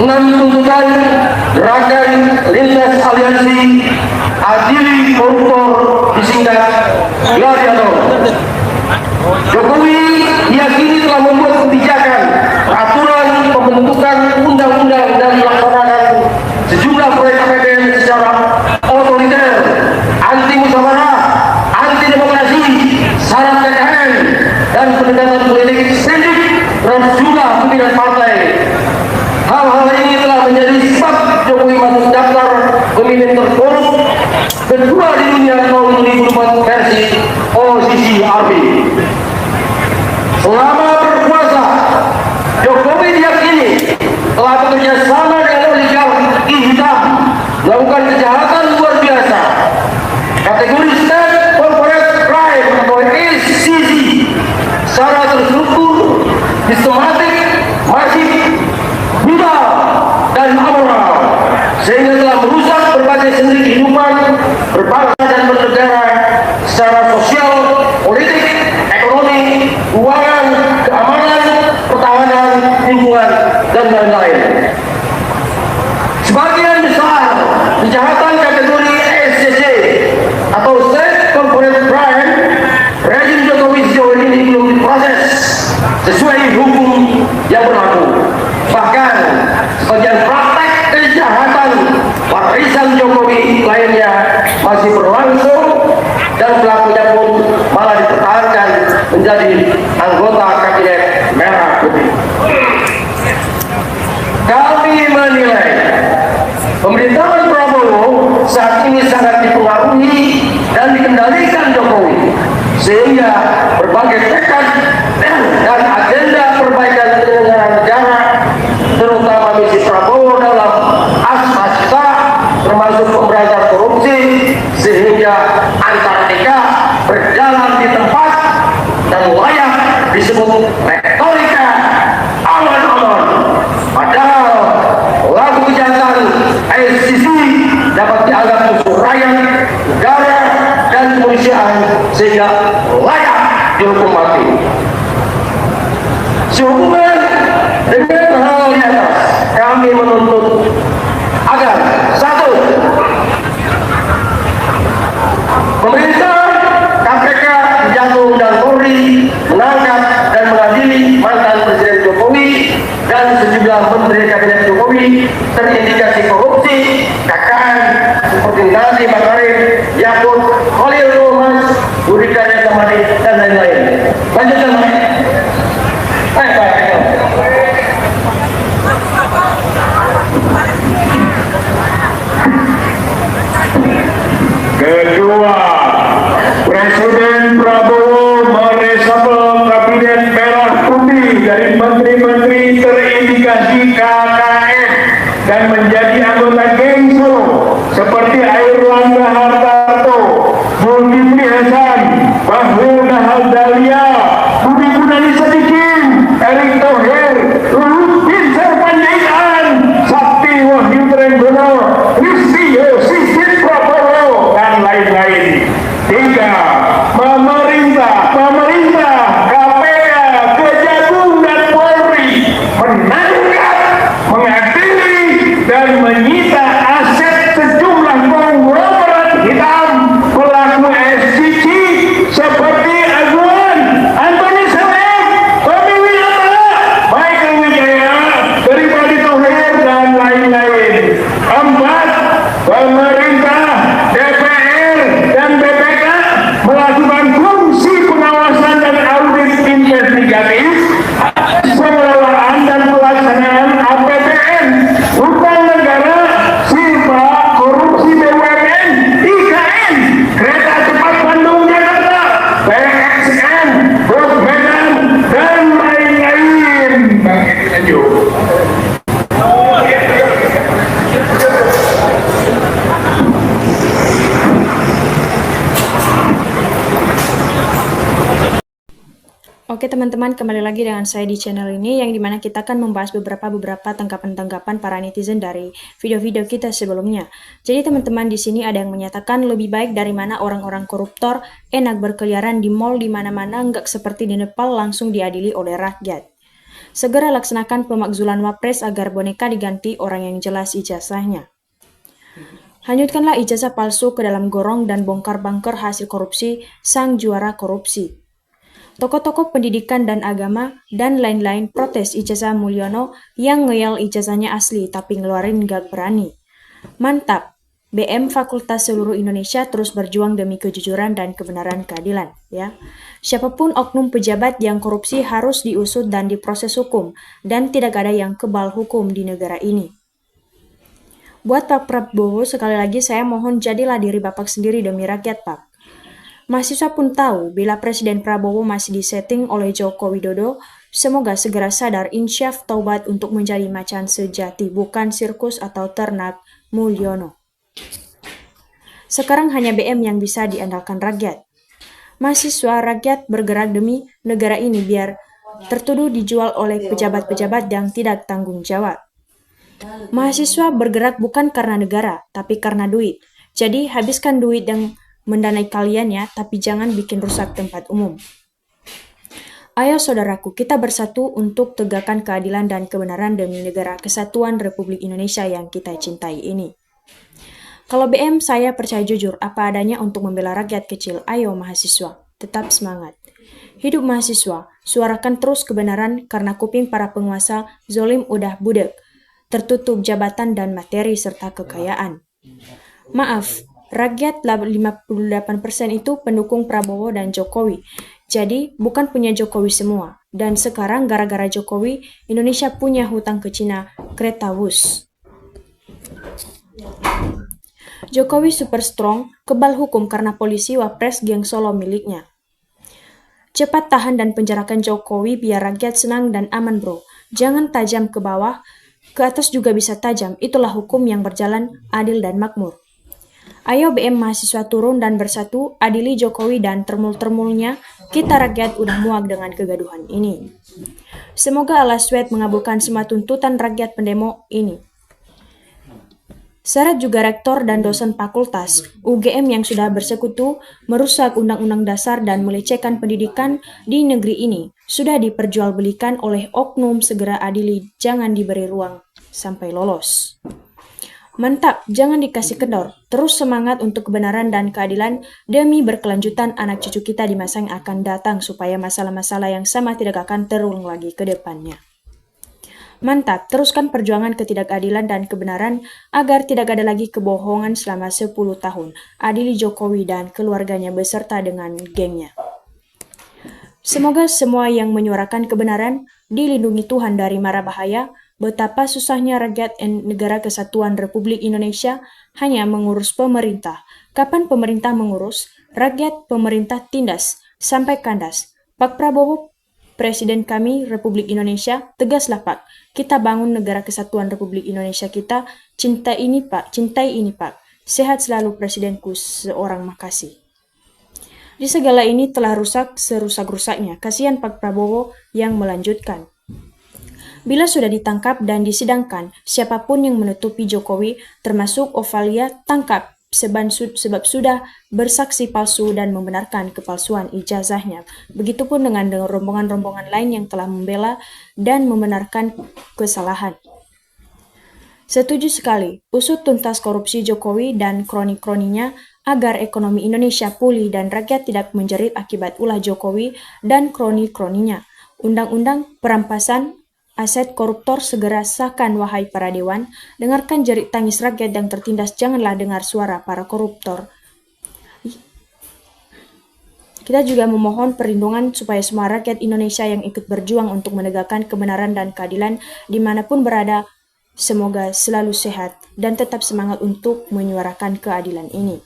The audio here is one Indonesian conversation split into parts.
6 tuntutan Gerakan Lintas Aliansi Adili Koruptor disingkat Gladiator. Jokowi diyakini telah membuat kebijakan, peraturan, pembentukan undang-undang dan melaksanakan sejumlah proyek APBN secara otoriter, anti musyawarah, anti demokrasi, syarat KKN, dan pendekatan politik ekstrim terhadap jumlah pimpinan partai. Hal-hal ini telah menjadi sebab Jokowi masuk daftar pemimpin terkorup kedua di dunia tahun 2004 versi OCCRP. Selama berkuasa, Jokowi diyakini telah bekerja sama dengan oligarki hitam melakukan kejahatan luar biasa. Kategori State Corporate Crime atau SCC secara terstruktur, sistematik, masif, brutal, dan amoral, sehingga telah merusak berbagai sendi kehidupan berbangsa dan bernegara secara sosial, politik, ekonomi, keuangan, keamanan, pertahanan, lingkungan, dan lain-lain. Sebagian besar kejahatan kategori SCC atau State Corporate Crime, rezim Jokowi sejauh ini belum diproses sesuai hukum yang berlaku. Bahkan sebagian praktek kejahatan warisan Jokowi lainnya masih berlangsung dan pelakunya pun malah dipertahankan menjadi anggota kabinet merah putih. Kami menilai pemerintahan Prabowo saat ini sangat dipengaruhi dan dikendalikan Jokowi, sehingga berbagai tekad dan agenda perbaikan penyelenggaraan negara, terutama misi Prabowo dalam asmasta termasuk pemberantasan korupsi, sehingga Antartika berjalan di tempat dan layak disebut retorika aman-aman. Padahal laku kejahatan SCC dapat dianggap musuh rakyat, negara, dan kemanusiaan, sehingga layak dihukum mati. Sehubungan dengan hal di atas, kami menuntut agar 1. Pemerintah, KPK, Kejagung, dan Polri menangkap dan mengadili mantan Presiden Jokowi dan sejumlah menteri kabinet Jokowi terindikasi korupsi, KKN seperti Nadiem Makarim, Yakut, Khalil Nurmas, Budi Karya Sumadi, dan lain-lain. Lanjutkan, Pak. Kedua, Presiden Prabowo meresapel kabinet merah putih dari menteri-menteri terindikasi KKN dan menjadi anggota geng Solo seperti Airlangga Hartarto, Zulkifli Hasan, Bahlil Nahardaya, Budi Gunadi Sadikin, Erick Thohir, Luhut bin Sarpanjaitan, Sakti Wahyu Trenggono, Listio Sigit Prabowo, dan lain-lain. 3. Pemerintah, KPK, Kejagung, dan Polri menangkap, mengadili, dan menyita aset sejumlah konglomerat hitam pelaku SCC seperti Aguan, Antoni Saleh, Tommy Wiranto, Michael Wijaya, Pribadi Thohir, dan lain-lain. 4. Pemerintah, DPR, dan BPK melakukan fungsi pengawasan dan audit investigatif, pengelolaan dan pelaksanaan APBN, utang negara, silpa, korupsi BUMN, IKN, kereta cepat Bandung Jakarta, PXN, Bos Medan, dan lain-lain. Lanjut. Oke teman-teman, kembali lagi dengan saya di channel ini yang dimana kita akan membahas beberapa tanggapan-tanggapan para netizen dari video-video kita sebelumnya. Jadi teman-teman, di sini ada yang menyatakan lebih baik dari mana orang-orang koruptor enak berkeliaran di mall di mana-mana, nggak seperti di Nepal langsung diadili oleh rakyat. Segera laksanakan pemakzulan Wapres agar boneka diganti orang yang jelas ijazahnya. Hanyutkanlah ijazah palsu ke dalam gorong dan bongkar bangker hasil korupsi sang juara korupsi. Tokoh-tokoh pendidikan dan agama dan lain-lain protes ijazah Mulyono yang ngeyel ijazahnya asli tapi ngeluarin gak berani. Mantap, BM Fakultas seluruh Indonesia terus berjuang demi kejujuran dan kebenaran keadilan. Ya, siapapun oknum pejabat yang korupsi harus diusut dan diproses hukum dan tidak ada yang kebal hukum di negara ini. Buat Pak Prabowo, sekali lagi saya mohon jadilah diri Bapak sendiri demi rakyat, Pak. Mahasiswa pun tahu bila Presiden Prabowo masih disetting oleh Joko Widodo, semoga segera sadar insyaf taubat untuk menjadi macan sejati, bukan sirkus atau ternak Mulyono. Sekarang hanya BM yang bisa diandalkan rakyat. Mahasiswa rakyat bergerak demi negara ini biar tertuduh dijual oleh pejabat-pejabat yang tidak tanggung jawab. Mahasiswa bergerak bukan karena negara, tapi karena duit. Jadi habiskan duit yang mendanai kalian ya, tapi jangan bikin rusak tempat umum. Ayo saudaraku, kita bersatu untuk tegakkan keadilan dan kebenaran demi negara kesatuan Republik Indonesia yang kita cintai ini. Kalau BM, saya percaya jujur apa adanya untuk membela rakyat kecil. Ayo mahasiswa, tetap semangat. Hidup mahasiswa, suarakan terus kebenaran karena kuping para penguasa zolim udah budek. Tertutup jabatan dan materi serta kekayaan. Maaf, rakyat 58% itu pendukung Prabowo dan Jokowi. Jadi, bukan punya Jokowi semua. Dan sekarang gara-gara Jokowi, Indonesia punya hutang ke Cina, kereta wus. Jokowi super strong, kebal hukum karena polisi Wapres geng Solo miliknya. Cepat tahan dan penjarakan Jokowi biar rakyat senang dan aman bro. Jangan tajam ke bawah, ke atas juga bisa tajam, itulah hukum yang berjalan adil dan makmur. Ayo BM mahasiswa turun dan bersatu, adili Jokowi dan termul-termulnya, kita rakyat udah muak dengan kegaduhan ini. Semoga Allah SWT mengabulkan semua tuntutan rakyat pendemo ini. Syarat juga rektor dan dosen fakultas UGM yang sudah bersekutu merusak undang-undang dasar dan melecehkan pendidikan di negeri ini sudah diperjualbelikan oleh oknum, segera adili, jangan diberi ruang sampai lolos. Mantap, jangan dikasih kendor, terus semangat untuk kebenaran dan keadilan demi berkelanjutan anak cucu kita di masa yang akan datang supaya masalah-masalah yang sama tidak akan terulang lagi ke depannya. Mantap, teruskan perjuangan ketidakadilan dan kebenaran agar tidak ada lagi kebohongan selama 10 tahun. Adili Jokowi dan keluarganya beserta dengan gengnya. Semoga semua yang menyuarakan kebenaran dilindungi Tuhan dari mara bahaya. Betapa susahnya rakyat negara kesatuan Republik Indonesia hanya mengurus pemerintah. Kapan pemerintah mengurus, rakyat pemerintah tindas sampai kandas. Pak Prabowo, Presiden kami Republik Indonesia, tegaslah Pak. Kita bangun negara kesatuan Republik Indonesia kita. Cintai ini Pak, cintai ini Pak. Sehat selalu Presidenku, seorang makasih. Di segala ini telah rusak serusak-rusaknya. Kasihan Pak Prabowo yang melanjutkan. Bila sudah ditangkap dan disidangkan, siapapun yang menutupi Jokowi, termasuk Ovalia, tangkap. Sebab sudah bersaksi palsu dan membenarkan kepalsuan ijazahnya. Begitupun dengan rombongan-rombongan lain yang telah membela dan membenarkan kesalahan. Setuju sekali, usut tuntas korupsi Jokowi dan kroni-kroninya agar ekonomi Indonesia pulih dan rakyat tidak menjerit akibat ulah Jokowi dan kroni-kroninya. Undang-undang perampasan aset koruptor segera sahkan wahai para dewan, dengarkan jerit tangis rakyat yang tertindas, janganlah dengar suara para koruptor. Kita juga memohon perlindungan supaya semua rakyat Indonesia yang ikut berjuang untuk menegakkan kebenaran dan keadilan dimanapun berada, semoga selalu sehat dan tetap semangat untuk menyuarakan keadilan ini.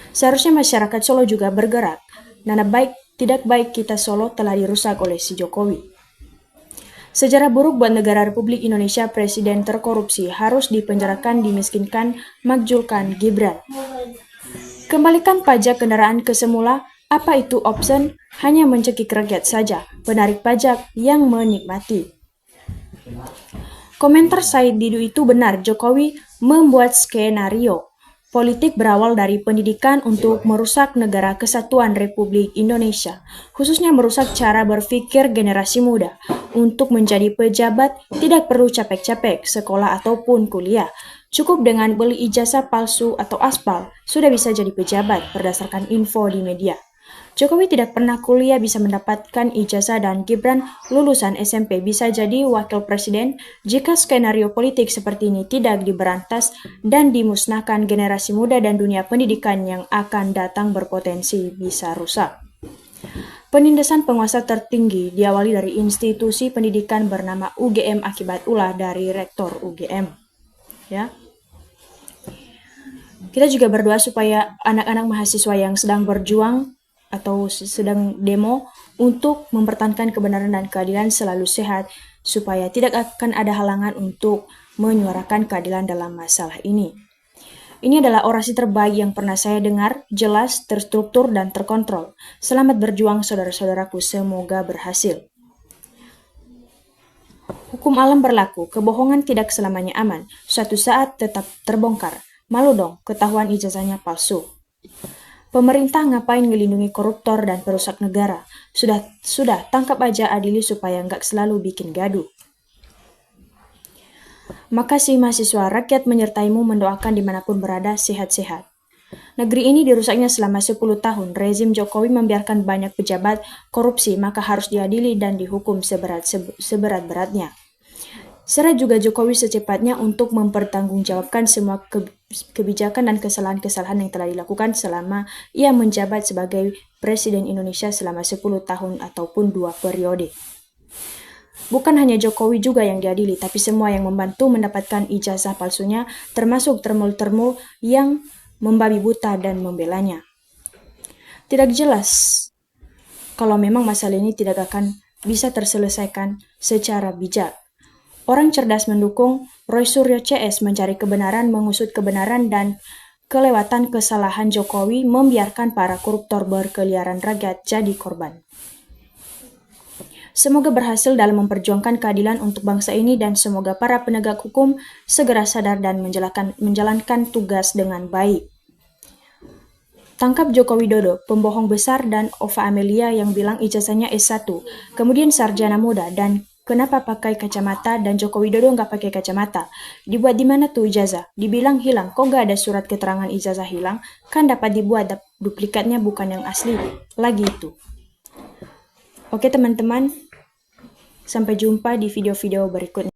Seharusnya masyarakat Solo juga bergerak. Nana baik, tidak baik kita Solo telah dirusak oleh si Jokowi. Sejarah buruk buat negara Republik Indonesia, presiden terkorupsi, harus dipenjarakan, dimiskinkan, makjulkan Gibran. Kembalikan pajak kendaraan ke semula, apa itu option? Hanya mencekik rakyat saja, penarik pajak yang menikmati. Komentar Said Didu itu benar, Jokowi membuat skenario. Politik berawal dari pendidikan untuk merusak negara kesatuan Republik Indonesia, khususnya merusak cara berpikir generasi muda. Untuk menjadi pejabat, tidak perlu capek-capek sekolah ataupun kuliah. Cukup dengan beli ijazah palsu atau aspal, sudah bisa jadi pejabat berdasarkan info di media. Jokowi tidak pernah kuliah bisa mendapatkan ijazah dan Gibran lulusan SMP bisa jadi wakil presiden jika skenario politik seperti ini tidak diberantas dan dimusnahkan, generasi muda dan dunia pendidikan yang akan datang berpotensi bisa rusak. Penindasan penguasa tertinggi diawali dari institusi pendidikan bernama UGM akibat ulah dari rektor UGM. Ya. Kita juga berdoa supaya anak-anak mahasiswa yang sedang berjuang atau sedang demo untuk mempertahankan kebenaran dan keadilan selalu sehat, supaya tidak akan ada halangan untuk menyuarakan keadilan dalam masalah ini. Ini adalah orasi terbaik yang pernah saya dengar, jelas, terstruktur, dan terkontrol. Selamat berjuang saudara-saudaraku, semoga berhasil. Hukum alam berlaku, kebohongan tidak selamanya aman, suatu saat tetap terbongkar. Malu dong, ketahuan ijazahnya palsu. Pemerintah ngapain ngelindungi koruptor dan perusak negara? Sudah, tangkap aja, adili supaya nggak selalu bikin gaduh. Makasih mahasiswa, rakyat menyertaimu, mendoakan dimanapun berada, sehat-sehat. Negeri ini dirusaknya selama 10 tahun. Rezim Jokowi membiarkan banyak pejabat korupsi, maka harus diadili dan dihukum seberat-beratnya. Serah juga Jokowi secepatnya untuk mempertanggungjawabkan semua kebijakan dan kesalahan-kesalahan yang telah dilakukan selama ia menjabat sebagai Presiden Indonesia selama 10 tahun ataupun 2 periode. Bukan hanya Jokowi juga yang diadili, tapi semua yang membantu mendapatkan ijazah palsunya, termasuk termul-termul yang membabi buta dan membelanya. Tidak jelas kalau memang masalah ini tidak akan bisa terselesaikan secara bijak. Orang cerdas mendukung Roy Suryo CS mencari kebenaran, mengusut kebenaran dan kelewatan kesalahan Jokowi membiarkan para koruptor berkeliaran rakyat jadi korban. Semoga berhasil dalam memperjuangkan keadilan untuk bangsa ini dan semoga para penegak hukum segera sadar dan menjalankan tugas dengan baik. Tangkap Joko Widodo, pembohong besar, dan Ova Amelia yang bilang ijazahnya S1, kemudian sarjana muda, dan kenapa pakai kacamata dan Joko Widodo nggak pakai kacamata? Dibuat di mana tuh ijazah? Dibilang hilang, kok nggak ada surat keterangan ijazah hilang? Kan dapat dibuat, duplikatnya bukan yang asli. Lagi itu. Oke teman-teman, sampai jumpa di video-video berikutnya.